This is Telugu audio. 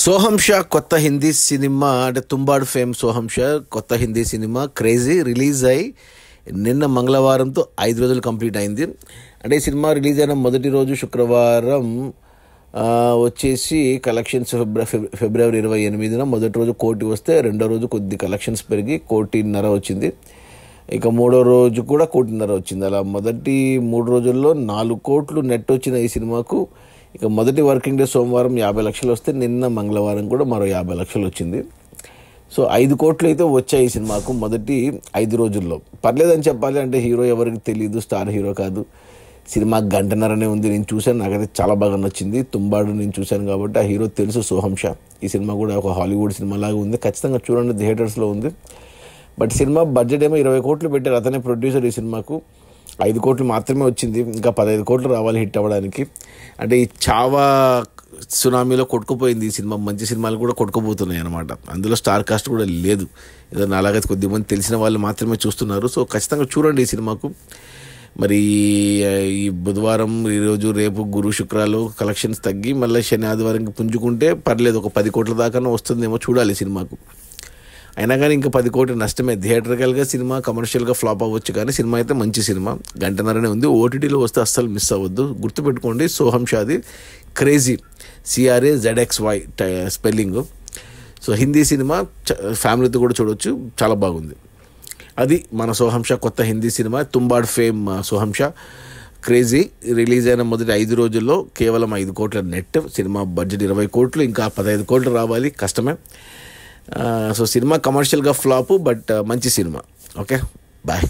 సోహం షా కొత్త హిందీ సినిమా అంటే తుంబాడు ఫేమ్ సోహం షా కొత్త హిందీ సినిమా క్రేజీ రిలీజ్ అయ్యి నిన్న మంగళవారంతో 5 రోజులు కంప్లీట్ అయింది. అంటే ఈ సినిమా రిలీజ్ అయిన మొదటి రోజు శుక్రవారం వచ్చేసి కలెక్షన్స్ ఫిబ్రవరి 28న మొదటి రోజు 1 కోటి వస్తే రెండో రోజు కొద్ది కలెక్షన్స్ పెరిగి 1.5 కోటి వచ్చింది. ఇక మూడో రోజు కూడా 1.5 కోటి వచ్చింది. అలా మొదటి 3 రోజుల్లో 4 కోట్లు నెట్ వచ్చిన ఈ సినిమాకు ఇక మొదటి వర్కింగ్ డే సోమవారం 50 లక్షలు వస్తే నిన్న మంగళవారం కూడా మరో 50 లక్షలు వచ్చింది. సో 5 కోట్లు అయితే వచ్చాయి ఈ సినిమాకు మొదటి 5 రోజుల్లో. పర్లేదని చెప్పాలి. అంటే హీరో ఎవరికి తెలియదు, స్టార్ హీరో కాదు. సినిమా గంటన్నరనే ఉంది. నేను చూశాను, నాకైతే చాలా బాగా నచ్చింది. తుంబాడు నేను చూశాను కాబట్టి ఆ హీరో తెలుసు సోహం షా. ఈ సినిమా కూడా ఒక హాలీవుడ్ సినిమా లాగా ఉంది. ఖచ్చితంగా చూడండి, థియేటర్స్లో ఉంది. బట్ సినిమా బడ్జెట్ ఏమో 20 కోట్లు పెట్టారు. అతనే ప్రొడ్యూసర్. ఈ సినిమాకు 5 కోట్లు మాత్రమే వచ్చింది. ఇంకా 15 కోట్లు రావాలి హిట్ అవ్వడానికి. అంటే ఈ చావా సునామీలో కొట్టుకుపోయింది ఈ సినిమా. మంచి సినిమాలు కూడా కొట్టుకుపోతున్నాయి అనమాట. అందులో స్టార్ కాస్ట్ కూడా లేదు. ఏదో అలాగే కొద్దిమంది తెలిసిన వాళ్ళు మాత్రమే చూస్తున్నారు. సో ఖచ్చితంగా చూడండి ఈ సినిమాకు. మరి ఈ బుధవారం, ఈరోజు, రేపు, గురు, శుక్రాలు కలెక్షన్స్ తగ్గి మళ్ళీ శని, ఆదివారం పుంజుకుంటే పర్లేదు, ఒక 10 కోట్ల దాకా వస్తుందేమో చూడాలి సినిమాకు. అయినా కానీ ఇంకా 10 కోట్లు నష్టమే. థియేటర్కల్గా సినిమా కమర్షియల్గా ఫ్లాప్ అవ్వచ్చు, కానీ సినిమా అయితే మంచి సినిమా. గంటన్నరనే ఉంది. ఓటీటీలో వస్తే అస్సలు మిస్ అవ్వద్దు. గుర్తుపెట్టుకోండి, సోహం Shadi crazy, CRAZXY spelling. So Hindi cinema ఫ్యామిలీతో కూడా చూడవచ్చు, చాలా బాగుంది. అది మన సోహం షా కొత్త హిందీ సినిమా తుంబాడ్ ఫేమ్ సోహం షా క్రేజీ. రిలీజ్ అయిన మొదటి 5 రోజుల్లో కేవలం 5 కోట్ల నెట్. సినిమా బడ్జెట్ 20 కోట్లు, ఇంకా 15 కోట్లు రావాలి, కష్టమే. సో సినిమా కమర్షియల్గా ఫ్లాప్, బట్ మంచి సినిమా. Okay, bye.